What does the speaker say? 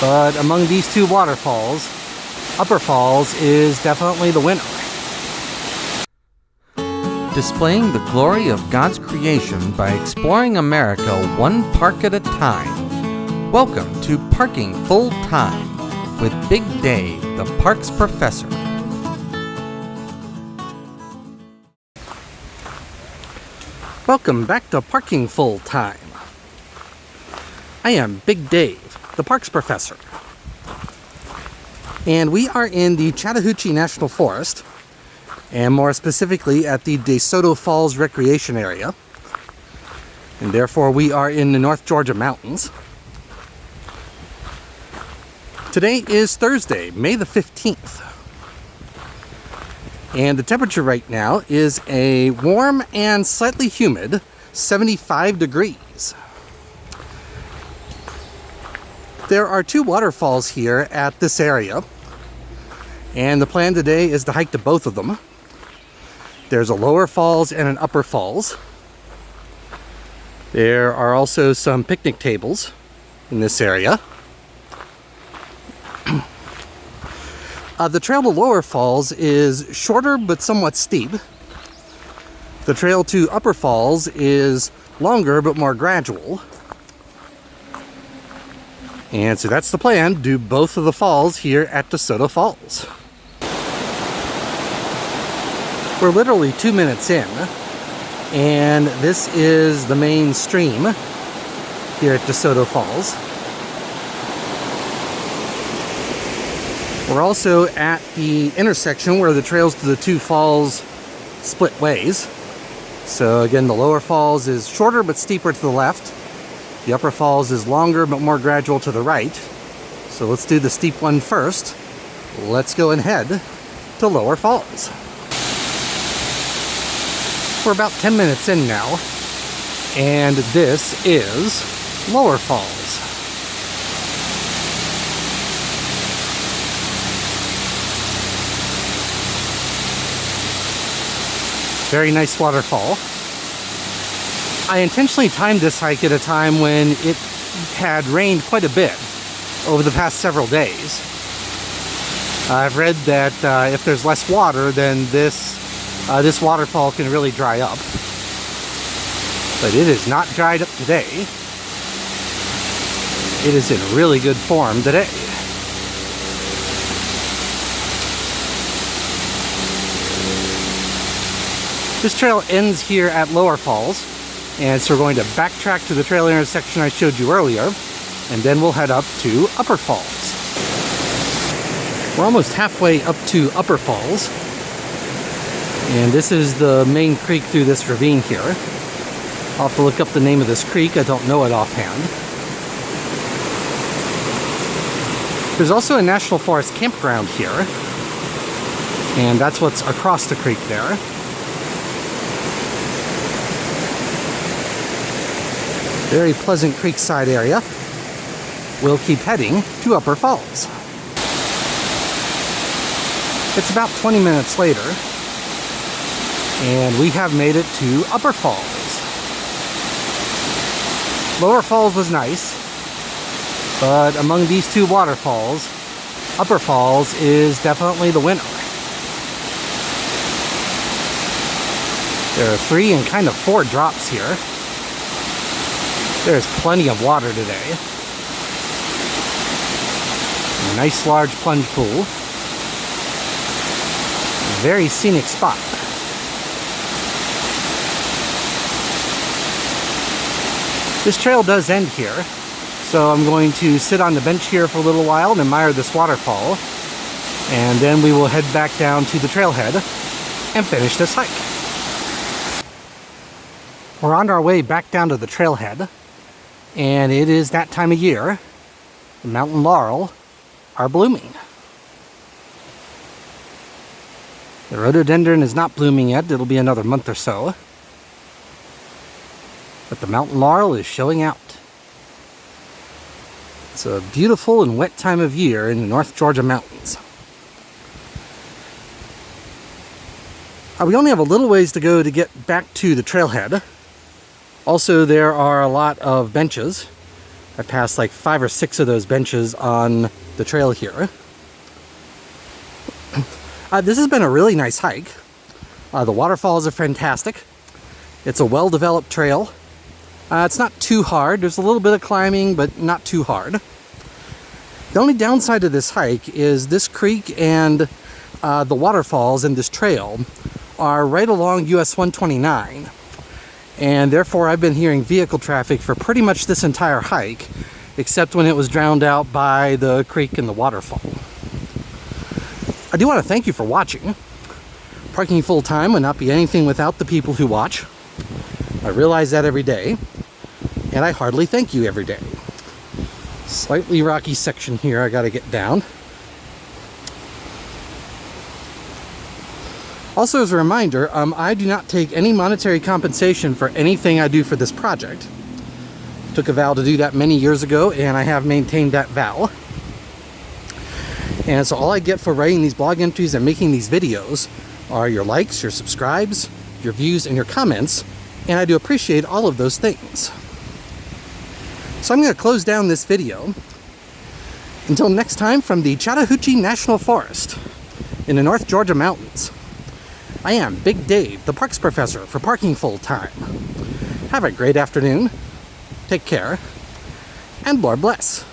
But among these two waterfalls, Upper Falls is definitely the winner. Displaying the glory of God's creation by exploring America one park at a time. Welcome to Parking Full Time with Big Dave, the parks professor. Welcome back to Parking Full Time. I am Big Dave, the parks professor. And we are in the Chattahoochee National Forest, and more specifically at the DeSoto Falls Recreation Area. And therefore we are in the North Georgia mountains. Today is Thursday, May the 15th. And the temperature right now is a warm and slightly humid 75 degrees. There are two waterfalls here at this area, and the plan today is to hike to both of them. There's a lower falls and an upper falls. There are also some picnic tables in this area. The trail to Lower Falls is shorter but somewhat steep. The trail to Upper Falls is longer but more gradual. And so that's the plan, do both of the falls here at DeSoto Falls. We're literally 2 minutes in, and this is the main stream here at DeSoto Falls. We're also at the intersection where the trails to the two falls split ways. So again, the Lower Falls is shorter but steeper to the left. The Upper Falls is longer but more gradual to the right. So let's do the steep one first. Let's go and head to Lower Falls. We're about 10 minutes in now, and this is Lower Falls. Very nice waterfall. I intentionally timed this hike at a time when it had rained quite a bit over the past several days. I've read that if there's less water, then this waterfall can really dry up. But it is not dried up today. It is in really good form today. This trail ends here at Lower Falls, and so we're going to backtrack to the trail intersection I showed you earlier, and then we'll head up to Upper Falls. We're almost halfway up to Upper Falls, and this is the main creek through this ravine here. I'll have to look up the name of this creek, I don't know it offhand. There's also a National Forest campground here, and that's what's across the creek there. Very pleasant creekside area. We'll keep heading to Upper Falls. It's about 20 minutes later, and we have made it to Upper Falls. Lower Falls was nice, but among these two waterfalls, Upper Falls is definitely the winner. There are 3 and kind of 4 drops here. There's plenty of water today. A nice large plunge pool. Very scenic spot. This trail does end here, so I'm going to sit on the bench here for a little while and admire this waterfall, and then we will head back down to the trailhead and finish this hike. We're on our way back down to the trailhead, and it is that time of year. The mountain laurel are blooming. The rhododendron is not blooming yet. It'll be another month or so. But the mountain laurel is showing out. It's a beautiful and wet time of year in the North Georgia mountains. We only have a little ways to go to get back to the trailhead. Also, there are a lot of benches I passed like 5 or 6 of those benches on the trail here. This has been a really nice hike. The waterfalls are fantastic. It's a well-developed trail. It's not too hard. There's a little bit of climbing, but not too hard. The only downside to this hike is this creek and the waterfalls in this trail are right along US 129. And therefore I've been hearing vehicle traffic for pretty much this entire hike, except when it was drowned out by the creek and the waterfall. I do want to thank you for watching. Parking full time would not be anything without the people who watch. I realize that every day, and I hardly thank you every day. Slightly rocky section here I gotta get down. Also, as a reminder, I do not take any monetary compensation for anything I do for this project. Took a vow to do that many years ago, and I have maintained that vow. And so all I get for writing these blog entries and making these videos are your likes, your subscribes, your views, and your comments, and I do appreciate all of those things. So I'm going to close down this video. Until next time, from the Chattahoochee National Forest in the North Georgia mountains, I am Big Dave, the Parks Professor for Parking Full Time. Have a great afternoon, take care, and Lord bless.